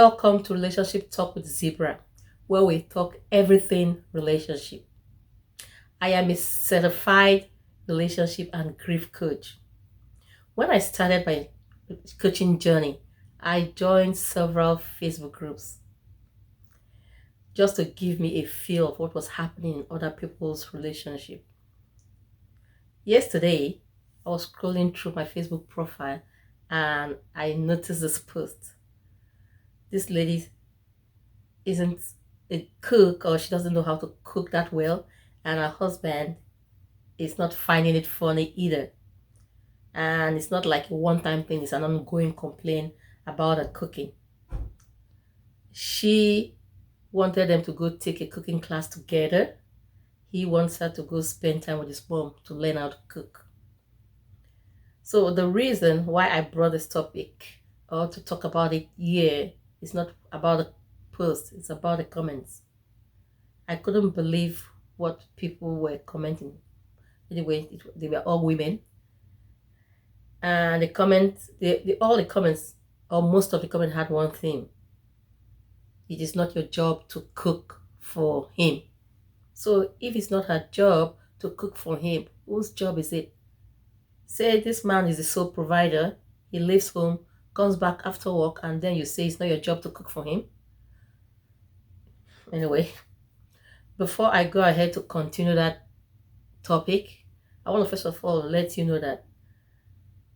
Welcome to Relationship Talk with Zebra, where we talk everything relationship. I am a certified relationship and grief coach. When I started my coaching journey, I joined several Facebook groups just to give me a feel of what was happening in other people's relationship. Yesterday, I was scrolling through my Facebook profile and I noticed this post. This lady isn't a cook, or she doesn't know how to cook that well, and her husband is not finding it funny either. And it's not like a one-time thing, it's an ongoing complaint about her cooking. She wanted them to go take a cooking class together. He wants her to go spend time with his mom to learn how to cook. So the reason why I brought this topic or to talk about it here is not about the post, it's about the comments. I couldn't believe what people were commenting. Anyway, they were all women. And the comments, all the comments, or most of the comments had one thing. It is not your job to cook for him. So if it's not her job to cook for him, whose job is it? Say this man is the sole provider, he leaves home, comes back after work, and then you say it's not your job to cook for him? Anyway, before I go ahead to continue that topic, I want to first of all let you know that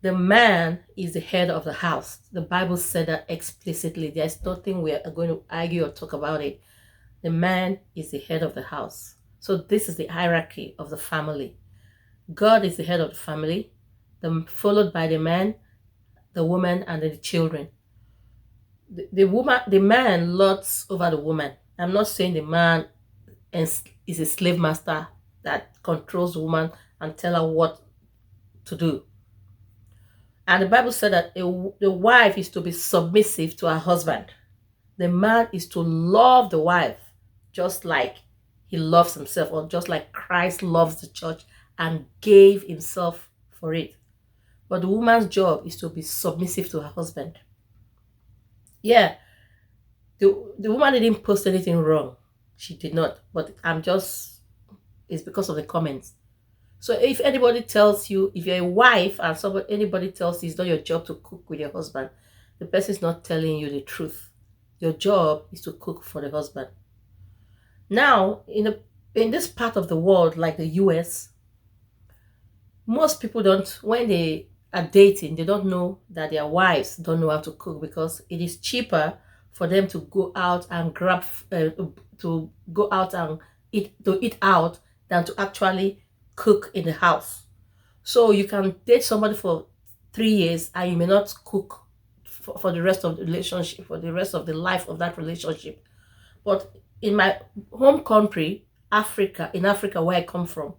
the man is the head of the house. The Bible said that explicitly. There's nothing we're going to argue or talk about it. The man is the head of the house. So this is the hierarchy of the family. God is the head of the family, followed by the man, the woman, and the children. The man lords over the woman. I'm not saying the man is a slave master that controls the woman and tell her what to do. And the Bible said that the wife is to be submissive to her husband. The man is to love the wife just like he loves himself, or just like Christ loves the church and gave himself for it. But the woman's job is to be submissive to her husband. Yeah, the woman didn't post anything wrong. She did not. But it's because of the comments. So if anybody tells you, if you're a wife and anybody tells you it's not your job to cook with your husband, the person is not telling you the truth. Your job is to cook for the husband. Now, in this part of the world, like the US, most people when they are dating, they don't know that their wives don't know how to cook, because it is cheaper for them to go out and eat out than to actually cook in the house. So you can date somebody for 3 years and you may not cook for the rest of the relationship, for the rest of the life of that relationship. But in my home country, in Africa where I come from,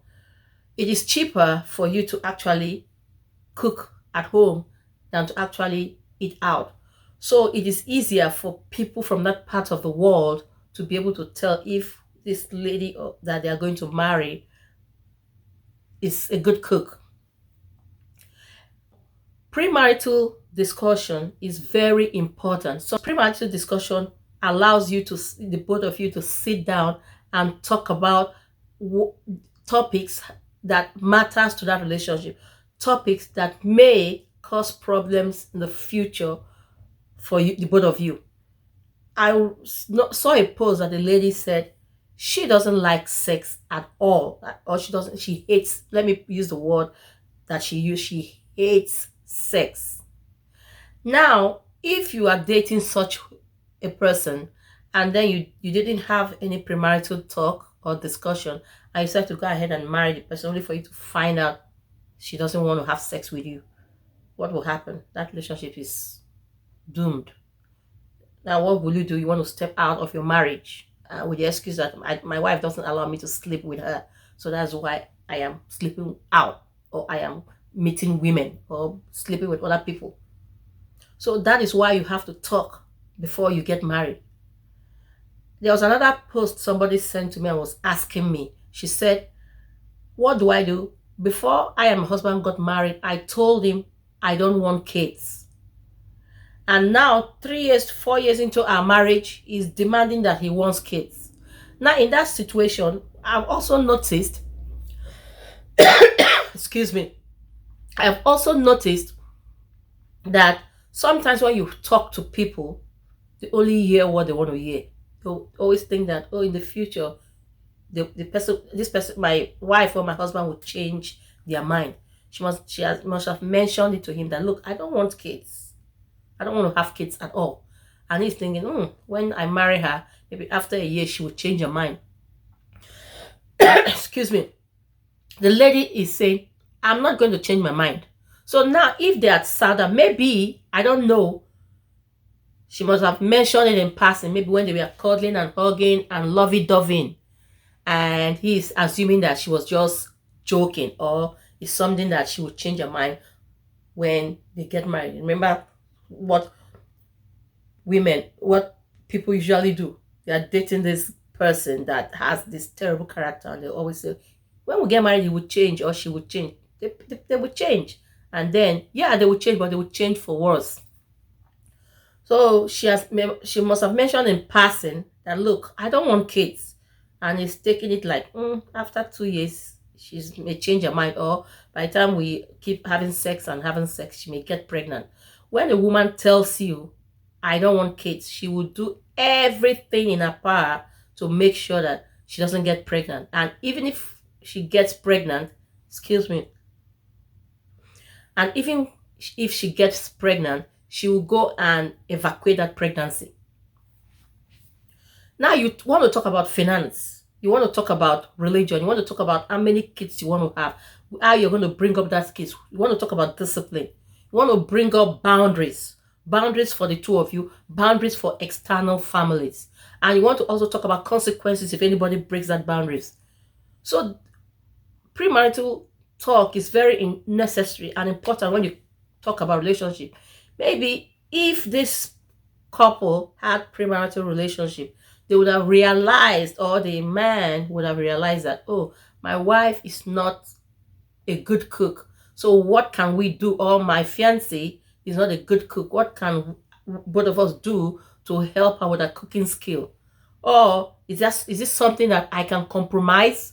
it is cheaper for you to actually cook at home than to actually eat out. So it is easier for people from that part of the world to be able to tell if this lady that they are going to marry is a good cook. Premarital discussion is very important. So premarital discussion allows the both of you to sit down and talk about topics that matters to that relationship, topics that may cause problems in the future for you, the both of you. I saw a post that the lady said she doesn't like sex at all, or she hates, let me use the word that she used, she hates sex. Now, if you are dating such a person and then you didn't have any premarital talk or discussion, and you decide to go ahead and marry the person only for you to find out she doesn't want to have sex with you, what will happen? That relationship is doomed. Now, what will you do? You want to step out of your marriage with the excuse that my wife doesn't allow me to sleep with her, so that's why I am sleeping out, or I am meeting women, or sleeping with other people. So that is why you have to talk before you get married. There was another post somebody sent to me and was asking me. She said, what do I do? Before I and my husband got married, I told him I don't want kids. And now 3 years, 4 years into our marriage, he's demanding that he wants kids. Now in that situation, I've also noticed, excuse me, I've also noticed that sometimes when you talk to people, they only hear what they want to hear. They'll always think that, oh, in the future, this person, my wife or my husband, will change their mind. Must have mentioned it to him that, look, I don't want kids. I don't want to have kids at all. And he's thinking, when I marry her, maybe after a year she will change her mind. Excuse me. The lady is saying, I'm not going to change my mind. So now, if they had said that, maybe, I don't know, she must have mentioned it in passing, maybe when they were cuddling and hugging and lovey-doving. And he's assuming that she was just joking, or it's something that she would change her mind when they get married. Remember what people usually do. They are dating this person that has this terrible character, and they always say, when we get married, he would change or she would change. They would change. And then, yeah, they would change, but they would change for worse. So she must have mentioned in passing that, look, I don't want kids. And he's taking it like, after 2 years, she may change her mind. Or by the time we keep having sex, she may get pregnant. When a woman tells you, I don't want kids, she will do everything in her power to make sure that she doesn't get pregnant. And even if she gets pregnant, excuse me, and even if she gets pregnant, she will go and evacuate that pregnancy. Now you want to talk about finance. You want to talk about religion. You want to talk about how many kids you want to have. How you're going to bring up that kids. You want to talk about discipline. You want to bring up boundaries. Boundaries for the two of you. Boundaries for external families. And you want to also talk about consequences if anybody breaks that boundaries. So premarital talk is very necessary and important when you talk about relationship. Maybe if this couple had premarital relationship, they would have realized, or the man would have realized that, oh, my wife is not a good cook. So what can we do? Or my fiancé is not a good cook. What can both of us do to help her with her cooking skill? Or is this something that I can compromise?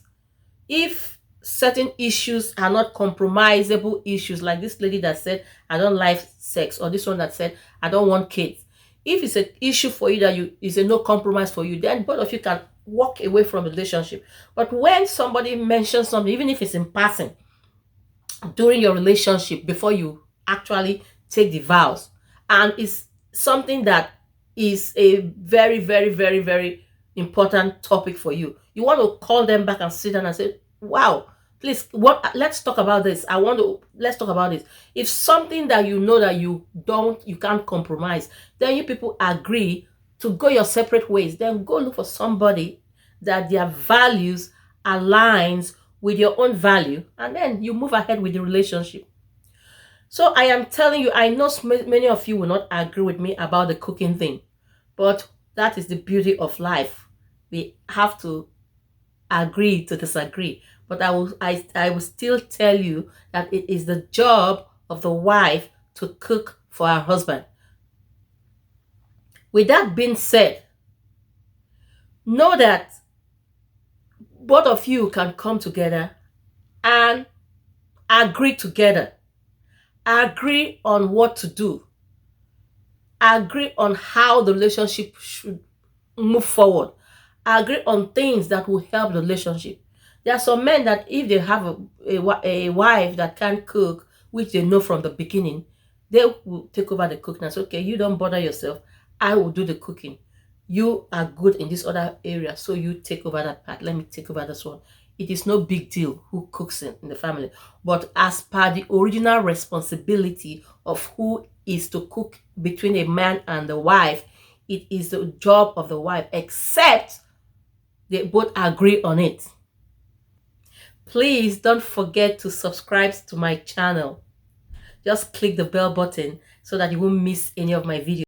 If certain issues are not compromisable issues, like this lady that said, I don't like sex, or this one that said, I don't want kids. If it's an issue for you that is a no compromise for you, then both of you can walk away from the relationship. But when somebody mentions something, even if it's in passing, during your relationship, before you actually take the vows, and it's something that is a very, very, very, very important topic for you, you want to call them back and sit down and say, wow, please, let's talk about this. Let's talk about this. If something that you know that you can't compromise, then you people agree to go your separate ways. Then go look for somebody that their values aligns with your own value, and then you move ahead with the relationship. So I am telling you, I know many of you will not agree with me about the cooking thing, but that is the beauty of life. We have to agree to disagree. But I will still tell you that it is the job of the wife to cook for her husband. With that being said, know that both of you can come together and agree together. Agree on what to do. Agree on how the relationship should move forward. Agree on things that will help the relationship. There are some men that if they have a wife that can't cook, which they know from the beginning, they will take over the cooking and say, okay, you don't bother yourself. I will do the cooking. You are good in this other area, so you take over that part. Let me take over this one. It is no big deal who cooks in the family. But as per the original responsibility of who is to cook between a man and the wife, it is the job of the wife, except they both agree on it. Please don't forget to subscribe to my channel. Just click the bell button so that you won't miss any of my videos.